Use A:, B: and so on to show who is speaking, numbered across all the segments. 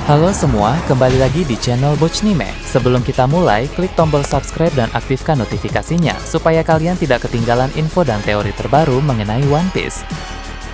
A: Halo semua, kembali lagi di channel Bochnime. Sebelum kita mulai, klik tombol subscribe dan aktifkan notifikasinya supaya kalian tidak ketinggalan info dan teori terbaru mengenai One Piece.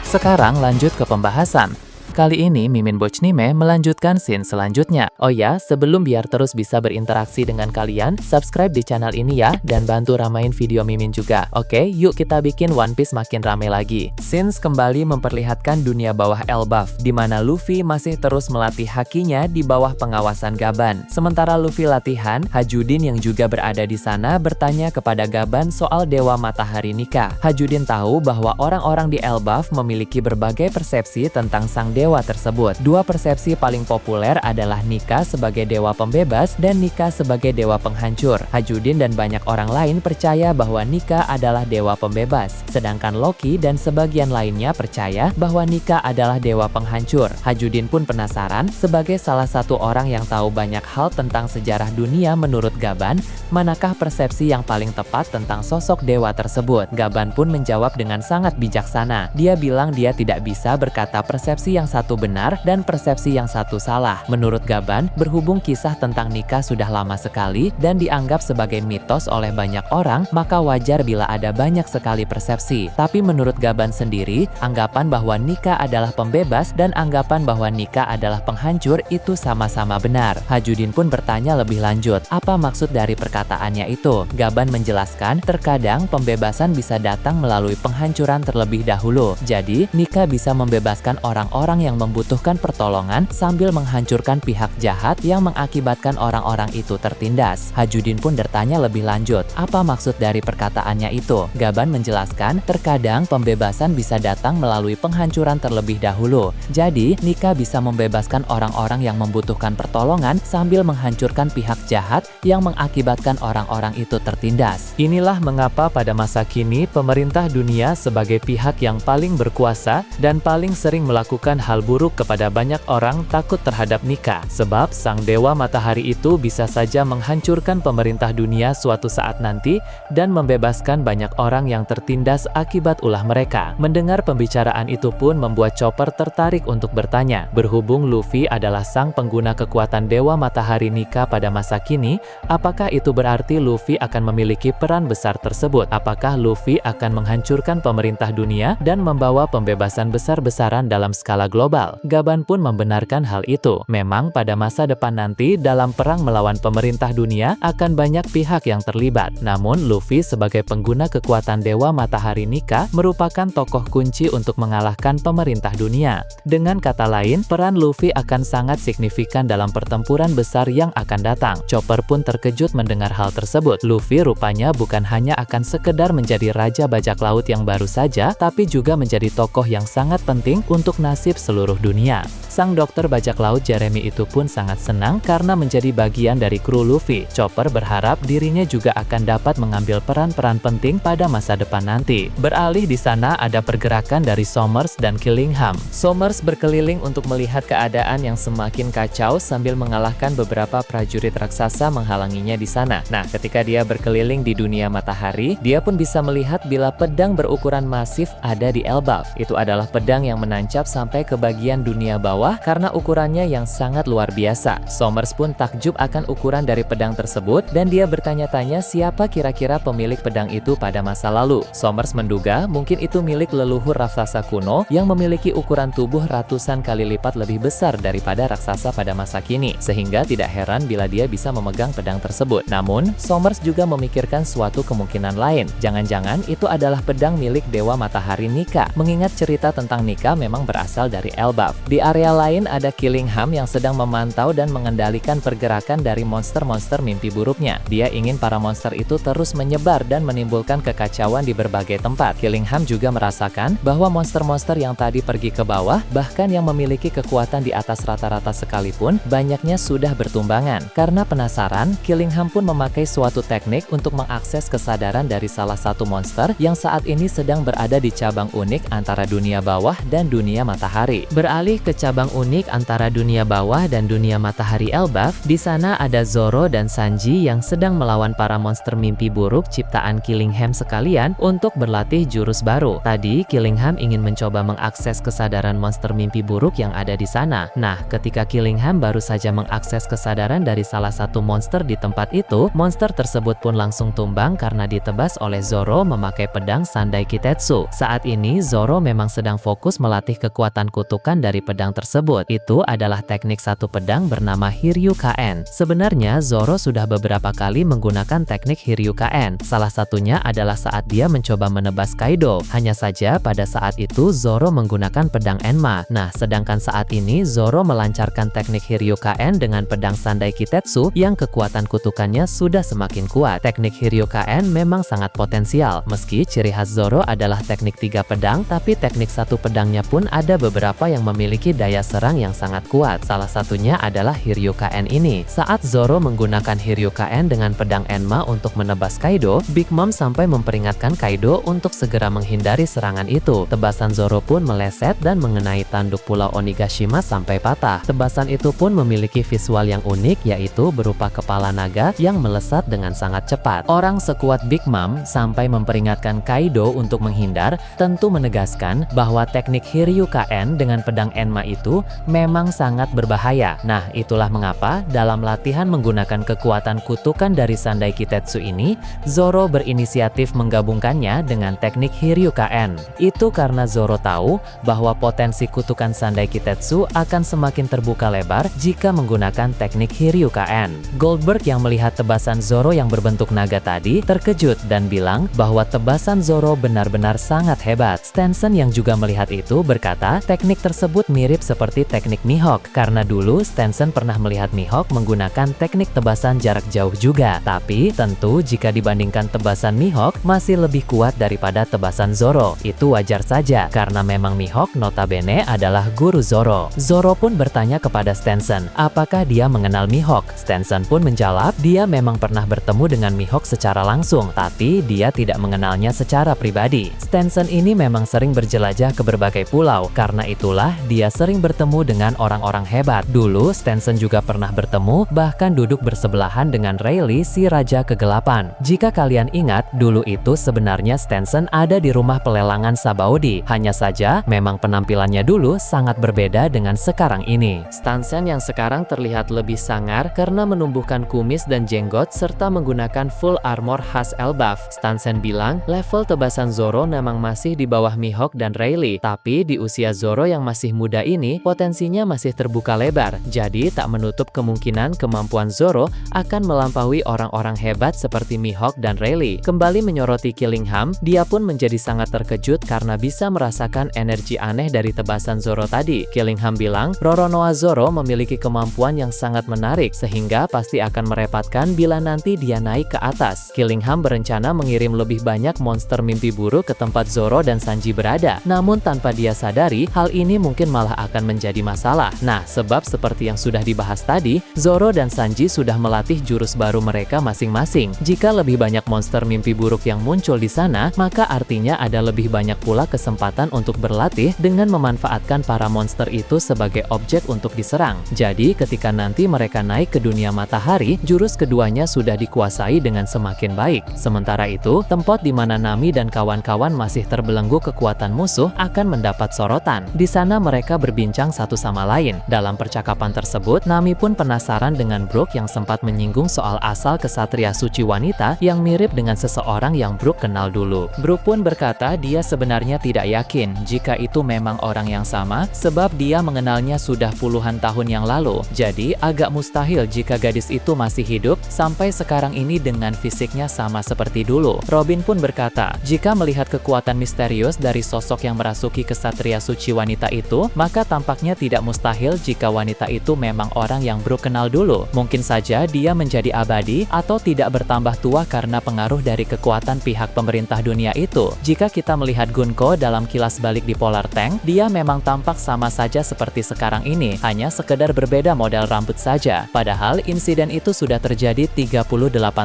A: Sekarang lanjut ke pembahasan. Kali ini Mimin Bochnime melanjutkan scene selanjutnya. Oh ya, sebelum biar terus bisa berinteraksi dengan kalian, subscribe di channel ini ya, dan bantu ramain video Mimin juga. Oke, yuk kita bikin One Piece makin rame lagi. Scenes kembali memperlihatkan dunia bawah Elbaf, di mana Luffy masih terus melatih hakinya di bawah pengawasan Gaban. Sementara Luffy latihan, Hajudin yang juga berada di sana bertanya kepada Gaban soal Dewa Matahari Nika. Hajudin tahu bahwa orang-orang di Elbaf memiliki berbagai persepsi tentang sang dewa tersebut. Dua persepsi paling populer adalah Nika sebagai dewa pembebas dan Nika sebagai dewa penghancur. Hajudin dan banyak orang lain percaya bahwa Nika adalah dewa pembebas, sedangkan Loki dan sebagian lainnya percaya bahwa Nika adalah dewa penghancur. Hajudin pun penasaran, sebagai salah satu orang yang tahu banyak hal tentang sejarah dunia menurut Gaban, manakah persepsi yang paling tepat tentang sosok dewa tersebut? Gaban pun menjawab dengan sangat bijaksana. Dia bilang dia tidak bisa berkata persepsi yang satu benar dan persepsi yang satu salah. Menurut Gaban, berhubung kisah tentang Nika sudah lama sekali dan dianggap sebagai mitos oleh banyak orang, maka wajar bila ada banyak sekali persepsi. Tapi menurut Gaban sendiri, anggapan bahwa Nika adalah pembebas dan anggapan bahwa Nika adalah penghancur itu sama-sama benar. Hajudin pun bertanya lebih lanjut, apa maksud dari perkataannya itu? Gaban menjelaskan, terkadang pembebasan bisa datang melalui penghancuran terlebih dahulu. Jadi, Nika bisa membebaskan orang-orang yang membutuhkan pertolongan sambil menghancurkan pihak jahat yang mengakibatkan orang-orang itu tertindas. Hajudin pun bertanya lebih lanjut, apa maksud dari perkataannya itu? Gaban menjelaskan, terkadang pembebasan bisa datang melalui penghancuran terlebih dahulu. Jadi, Nika bisa membebaskan orang-orang yang membutuhkan pertolongan sambil menghancurkan pihak jahat yang mengakibatkan orang-orang itu tertindas. Inilah mengapa pada masa kini pemerintah dunia sebagai pihak yang paling berkuasa dan paling sering melakukan hal buruk kepada banyak orang takut terhadap Nika, sebab sang dewa matahari itu bisa saja menghancurkan pemerintah dunia suatu saat nanti dan membebaskan banyak orang yang tertindas akibat ulah mereka. Mendengar pembicaraan itu pun membuat Chopper tertarik untuk bertanya, berhubung Luffy adalah sang pengguna kekuatan dewa matahari Nika pada masa kini, apakah itu berarti Luffy akan memiliki peran besar tersebut? Apakah Luffy akan menghancurkan pemerintah dunia dan membawa pembebasan besar-besaran dalam skala global? Gaban pun membenarkan hal itu. Memang pada masa depan nanti dalam perang melawan pemerintah dunia akan banyak pihak yang terlibat. Namun Luffy sebagai pengguna kekuatan dewa matahari Nika merupakan tokoh kunci untuk mengalahkan pemerintah dunia. Dengan kata lain, peran Luffy akan sangat signifikan dalam pertempuran besar yang akan datang. Chopper pun terkejut mendengar hal tersebut. Luffy rupanya bukan hanya akan sekedar menjadi raja bajak laut yang baru saja, tapi juga menjadi tokoh yang sangat penting untuk nasib seluruh dunia. Sang dokter bajak laut Jeremy itu pun sangat senang karena menjadi bagian dari kru Luffy. Chopper berharap dirinya juga akan dapat mengambil peran-peran penting pada masa depan nanti. Beralih di sana ada pergerakan dari Sommers dan Killingham. Sommers berkeliling untuk melihat keadaan yang semakin kacau sambil mengalahkan beberapa prajurit raksasa menghalanginya di sana. Nah, ketika dia berkeliling di dunia matahari, dia pun bisa melihat bila pedang berukuran masif ada di Elbaf. Itu adalah pedang yang menancap sampai ke bagian dunia bawah karena ukurannya yang sangat luar biasa. Sommers pun takjub akan ukuran dari pedang tersebut dan dia bertanya-tanya siapa kira-kira pemilik pedang itu pada masa lalu. Sommers menduga mungkin itu milik leluhur raksasa kuno yang memiliki ukuran tubuh ratusan kali lipat lebih besar daripada raksasa pada masa kini, sehingga tidak heran bila dia bisa memegang pedang tersebut. Namun, Sommers juga memikirkan suatu kemungkinan lain. Jangan-jangan itu adalah pedang milik dewa matahari Nika, mengingat cerita tentang Nika memang berasal dari Elbaf. Di area lain ada Killingham yang sedang memantau dan mengendalikan pergerakan dari monster-monster mimpi buruknya. Dia ingin para monster itu terus menyebar dan menimbulkan kekacauan di berbagai tempat. Killingham juga merasakan bahwa monster-monster yang tadi pergi ke bawah, bahkan yang memiliki kekuatan di atas rata-rata sekalipun, banyaknya sudah bertumbangan. Karena penasaran, Killingham pun memakai suatu teknik untuk mengakses kesadaran dari salah satu monster yang saat ini sedang berada di cabang unik antara dunia bawah dan dunia matahari. matahari. Beralih ke cabang unik antara dunia bawah dan dunia matahari Elbaf, di sana ada Zoro dan Sanji yang sedang melawan para monster mimpi buruk ciptaan Killingham sekalian untuk berlatih jurus baru. Tadi Killingham ingin mencoba mengakses kesadaran monster mimpi buruk yang ada di sana. Nah, ketika Killingham baru saja mengakses kesadaran dari salah satu monster di tempat itu, monster tersebut pun langsung tumbang karena ditebas oleh Zoro memakai pedang Sandai Kitetsu. Saat ini Zoro memang sedang fokus melatih kekuatan kutukan dari pedang tersebut. Itu adalah teknik satu pedang bernama Hiryukaen. Sebenarnya Zoro sudah beberapa kali menggunakan teknik Hiryukaen. Salah satunya adalah saat dia mencoba menebas Kaido. Hanya saja pada saat itu Zoro menggunakan pedang Enma. Nah, sedangkan saat ini Zoro melancarkan teknik Hiryukaen dengan pedang Sandai Kitetsu yang kekuatan kutukannya sudah semakin kuat. Teknik Hiryukaen memang sangat potensial. Meski ciri khas Zoro adalah teknik 3 pedang, tapi teknik satu pedangnya pun ada beberapa yang memiliki daya serang yang sangat kuat. Salah satunya adalah Hiryukaen ini. Saat Zoro menggunakan Hiryukaen dengan pedang Enma untuk menebas Kaido, Big Mom sampai memperingatkan Kaido untuk segera menghindari serangan itu. Tebasan Zoro pun meleset dan mengenai tanduk Pulau Onigashima sampai patah. Tebasan itu pun memiliki visual yang unik, yaitu berupa kepala naga yang melesat dengan sangat cepat. Orang sekuat Big Mom sampai memperingatkan Kaido untuk menghindar, tentu menegaskan bahwa teknik Hiryukaen dengan pedang Enma itu memang sangat berbahaya. Nah, itulah mengapa dalam latihan menggunakan kekuatan kutukan dari Sandai Kitetsu ini, Zoro berinisiatif menggabungkannya dengan teknik Hiryukaen. Itu karena Zoro tahu bahwa potensi kutukan Sandai Kitetsu akan semakin terbuka lebar jika menggunakan teknik Hiryukaen. Goldberg yang melihat tebasan Zoro yang berbentuk naga tadi terkejut dan bilang bahwa tebasan Zoro benar-benar sangat hebat. Stanson yang juga melihat itu berkata teknik tersebut mirip seperti teknik Mihawk karena dulu Stanson pernah melihat Mihawk menggunakan teknik tebasan jarak jauh juga. Tapi tentu jika dibandingkan tebasan Mihawk masih lebih kuat daripada tebasan Zoro. Itu wajar saja karena memang Mihawk notabene adalah guru Zoro. Zoro pun bertanya kepada Stanson, apakah dia mengenal Mihawk? Stanson pun menjawab dia memang pernah bertemu dengan Mihawk secara langsung, tapi dia tidak mengenalnya secara pribadi. Stanson ini memang sering berjelajah ke berbagai pulau, karena itulah dia sering bertemu dengan orang-orang hebat. Dulu Stanson juga pernah bertemu, bahkan duduk bersebelahan dengan Rayleigh si Raja Kegelapan. Jika kalian ingat, dulu itu sebenarnya Stanson ada di rumah pelelangan Sabaody. Hanya saja, memang penampilannya dulu sangat berbeda dengan sekarang ini. Stanson yang sekarang terlihat lebih sangar karena menumbuhkan kumis dan jenggot serta menggunakan full armor khas Elbaf. Stanson bilang, level tebasan Zoro memang masih di bawah Mihawk dan Rayleigh, tapi di usia Zoro yang masih muda ini, potensinya masih terbuka lebar. Jadi, tak menutup kemungkinan kemampuan Zoro akan melampaui orang-orang hebat seperti Mihawk dan Rayleigh. Kembali menyoroti Killingham, dia pun menjadi sangat terkejut karena bisa merasakan energi aneh dari tebasan Zoro tadi. Killingham bilang, Roronoa Zoro memiliki kemampuan yang sangat menarik, sehingga pasti akan merepotkan bila nanti dia naik ke atas. Killingham berencana mengirim lebih banyak monster mimpi buruk ke tempat Zoro dan Sanji berada. Namun tanpa dia sadari, hal ini mungkin malah akan menjadi masalah. Nah, sebab seperti yang sudah dibahas tadi, Zoro dan Sanji sudah melatih jurus baru mereka masing-masing. Jika lebih banyak monster mimpi buruk yang muncul di sana, maka artinya ada lebih banyak pula kesempatan untuk berlatih dengan memanfaatkan para monster itu sebagai objek untuk diserang. Jadi, ketika nanti mereka naik ke dunia matahari, jurus keduanya sudah dikuasai dengan semakin baik. Sementara itu, tempat di mana Nami dan kawan-kawan masih terbelenggu kekuatan musuh akan mendapat sorotan. Di sana mereka berbincang satu sama lain. Dalam percakapan tersebut, Nami pun penasaran dengan Brook yang sempat menyinggung soal asal kesatria suci wanita yang mirip dengan seseorang yang Brook kenal dulu. Brook pun berkata dia sebenarnya tidak yakin jika itu memang orang yang sama, sebab dia mengenalnya sudah puluhan tahun yang lalu. Jadi agak mustahil jika gadis itu masih hidup sampai sekarang ini dengan fisiknya sama seperti dulu. Robin pun berkata, jika melihat kekuatan misterius dari sosok yang merasuki kesatria suci wanita itu, maka tampaknya tidak mustahil jika wanita itu memang orang yang Brook kenal dulu. Mungkin saja dia menjadi abadi atau tidak bertambah tua karena pengaruh dari kekuatan pihak pemerintah dunia itu. Jika kita melihat Gunko dalam kilas balik di Polar Tank, dia memang tampak sama saja seperti sekarang ini, hanya sekedar berbeda model rambut saja. Padahal insiden itu sudah terjadi 38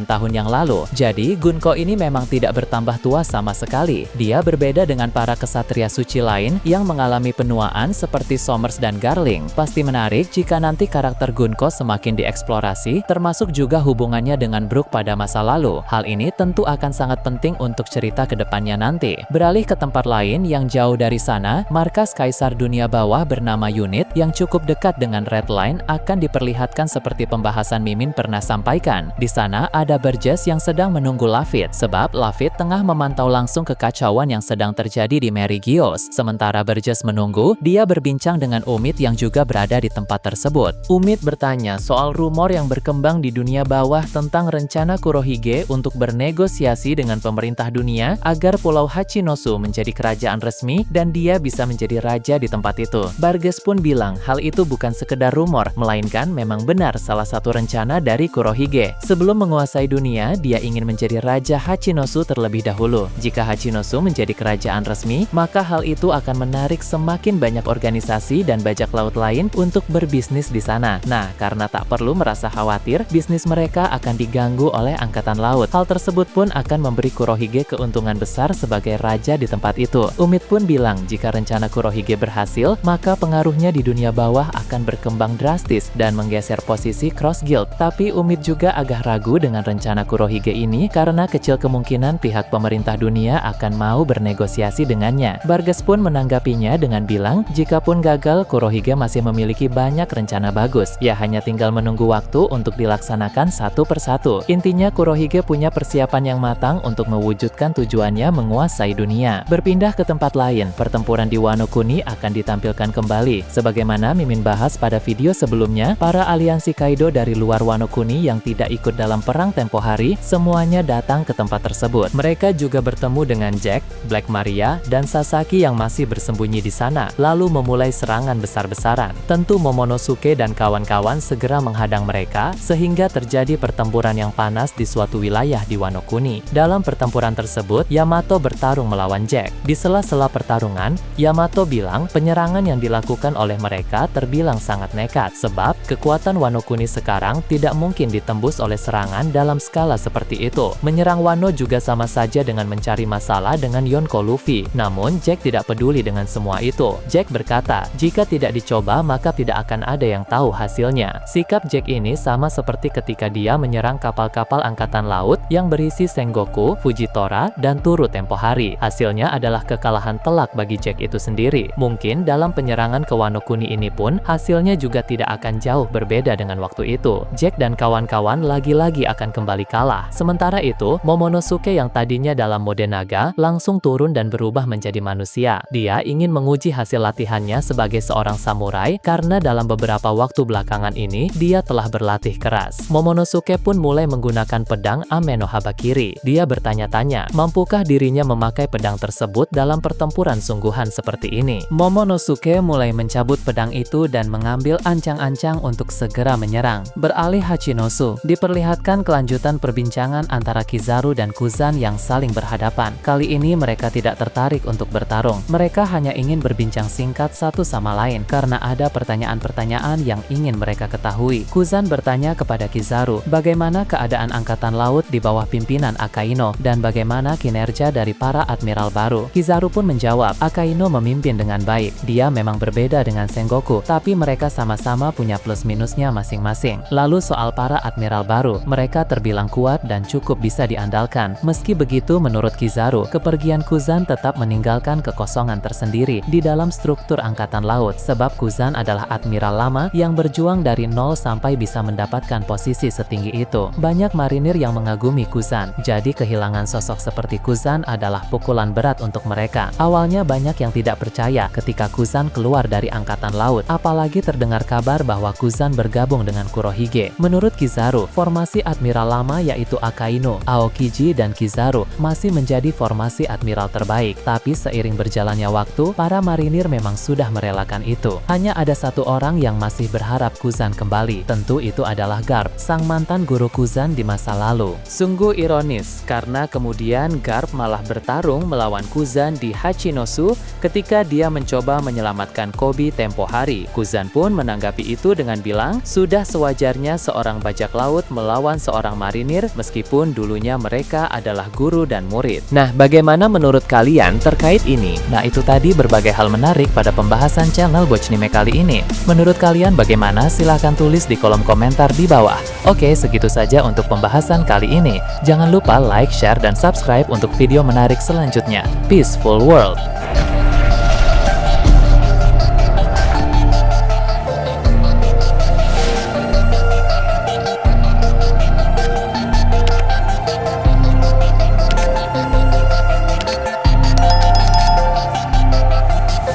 A: tahun yang lalu. Jadi Gunko ini memang tidak bertambah tua sama sekali. Dia berbeda dengan para kesatria suci lain yang mengalami penuaan seperti Somers dan Garling. Pasti menarik jika nanti karakter Gunko semakin dieksplorasi, termasuk juga hubungannya dengan Brook pada masa lalu. Hal ini tentu akan sangat penting untuk cerita ke depannya nanti. Beralih ke tempat lain yang jauh dari sana, markas Kaisar Dunia Bawah bernama Unit yang cukup dekat dengan Red Line akan diperlihatkan seperti pembahasan Mimin pernah sampaikan. Di sana ada Burgess yang sedang menunggu Lafitte, sebab Lafitte tengah memantau langsung kekacauan yang sedang terjadi di Merigios. Sementara Burgess menunggu, dia berbincang dengan Umid yang juga berada di tempat tersebut. Umid bertanya soal rumor yang berkembang di dunia bawah tentang rencana Kurohige untuk bernegosiasi dengan pemerintah dunia agar Pulau Hachinosu menjadi kerajaan resmi dan dia bisa menjadi raja di tempat itu. Burgess pun bilang hal itu bukan sekedar rumor, melainkan memang benar salah satu rencana dari Kurohige. Sebelum menguasai dunia, dia ingin menjadi raja Hachinosu terlebih dahulu. Jika Hachinosu menjadi kerajaan resmi, maka hal itu akan menarik semakin banyak organisasi dan bajak laut lain untuk berbisnis di sana. Nah, karena tak perlu merasa khawatir, bisnis mereka akan diganggu oleh angkatan laut. Hal tersebut pun akan memberi Kurohige keuntungan besar sebagai raja di tempat itu. Umid pun bilang jika rencana Kurohige berhasil, maka pengaruhnya di dunia bawah akan berkembang drastis dan menggeser posisi Cross Guild. Tapi Umid juga agak ragu dengan rencana Kurohige ini karena kecil kemungkinan pihak pemerintah dunia akan mau bernegosiasi dengannya. Burgess pun menanggapinya dengan bilang, jikapun gagal, Kurohige masih memiliki banyak rencana bagus. Ya hanya tinggal menunggu waktu untuk dilaksanakan satu persatu. Intinya Kurohige punya persiapan yang matang untuk mewujudkan tujuannya menguasai dunia. Berpindah ke tempat lain, pertempuran di Wano Kuni akan ditampilkan kembali. Sebagaimana Mimin bahas pada video sebelumnya, para aliansi Kaido dari luar Wano Kuni yang tidak ikut dalam perang tempo hari, semuanya datang ke tempat tersebut. Mereka juga bertemu dengan Jack, Black Maria, dan Sasaki yang masih bersembunyi di sana, lalu memulai serangan besar-besaran. Tentu Momonosuke dan kawan-kawan segera menghadang mereka, sehingga terjadi pertempuran yang panas di suatu wilayah di Wano Kuni. Dalam pertempuran tersebut, Yamato bertarung melawan Jack. Di sela-sela pertarungan, Yamato bilang penyerangan yang dilakukan oleh mereka terbilang sangat nekat, sebab kekuatan Wano Kuni sekarang tidak mungkin ditembus oleh serangan dalam skala seperti itu. Menyerang Wano juga sama saja dengan mencari masalah dengan Yonko Luffy. Namun, Jack tidak peduli dengan semua itu. Jack berkata, jika tidak dicoba maka tidak akan ada yang tahu hasilnya. Sikap Jack ini sama seperti ketika dia menyerang kapal-kapal angkatan laut yang berisi Sengoku, Fujitora, dan Turu tempo hari. Hasilnya adalah kekalahan telak bagi Jack itu sendiri. Mungkin dalam penyerangan ke Wano Kuni ini pun, hasilnya juga tidak akan jauh berbeda dengan waktu itu. Jack dan kawan-kawan lagi-lagi akan kembali kalah. Sementara itu, Momonosuke yang tadinya dalam mode naga, langsung turun dan berubah menjadi manusia. Dia ingin menguji hasil latihannya sebagai seorang samurai, karena dalam beberapa waktu belakangan ini, dia telah berlatih keras. Momonosuke pun mulai menggunakan pedang Ame no Habakiri. Dia bertanya-tanya, mampukah dirinya memakai pedang tersebut dalam pertempuran sungguhan seperti ini? Momonosuke mulai mencabut pedang itu dan mengambil ancang-ancang untuk segera menyerang. Beralih Hachinosu, diperlihatkan kelanjutan perbincangan antara Kizaru dan Kuzan yang saling berhadapan. Kali ini mereka tidak tertarik untuk bertarung. Mereka hanya ingin berbincang singkat satu sama lain karena ada pertanyaan-pertanyaan yang ingin mereka ketahui. Kuzan bertanya kepada Kizaru, bagaimana keadaan angkatan laut di bawah pimpinan Akaino dan bagaimana kinerja dari para admiral baru. Kizaru pun menjawab, Akaino memimpin dengan baik. Dia memang berbeda dengan Sengoku, tapi mereka sama-sama punya plus minusnya masing-masing. Lalu soal para admiral baru, mereka terbilang kuat dan cukup bisa diandalkan. Meski begitu, menurut Kizaru, kepergian Kuzan tetap meninggalkan kekosongan tersendiri di dalam struktur angkatan laut, sebab Kuzan adalah admiral lama yang berjuang dari nol sampai bisa mendapatkan posisi setinggi itu. Banyak marinir yang mengagumi Kuzan, jadi kehilangan sosok seperti Kuzan adalah pukulan berat untuk mereka. Awalnya banyak yang tidak percaya ketika Kuzan keluar dari angkatan laut, apalagi terdengar kabar bahwa Kuzan bergabung dengan Kurohige. Menurut Kizaru, formasi admiral lama yaitu Akaino, Aokiji, dan Kizaru masih menjadi formasi admiral terbaik. Tapi seiring berjalannya waktu, para marinir memang sudah merelakan itu. Hanya ada satu orang yang masih berharap Kuzan kembali. Tentu itu adalah Garp, sang mantan guru Kuzan di masa lalu. Sungguh ironis, karena kemudian Garp malah bertarung melawan Kuzan di Hachinosu ketika dia mencoba menyelamatkan Koby tempo hari. Kuzan pun menanggapi itu dengan bilang, sudah sewajarnya seorang bajak laut melawan seorang marinir meskipun dulunya mereka adalah guru dan murid. Nah, bagaimana menurut kalian terkait ini? Nah, itu tadi berbagai hal hal menarik pada pembahasan channel Bochnime kali ini. Menurut kalian bagaimana? Silahkan tulis di kolom komentar di bawah. Oke, segitu saja untuk pembahasan kali ini. Jangan lupa like, share, dan subscribe untuk video menarik selanjutnya. Peaceful World!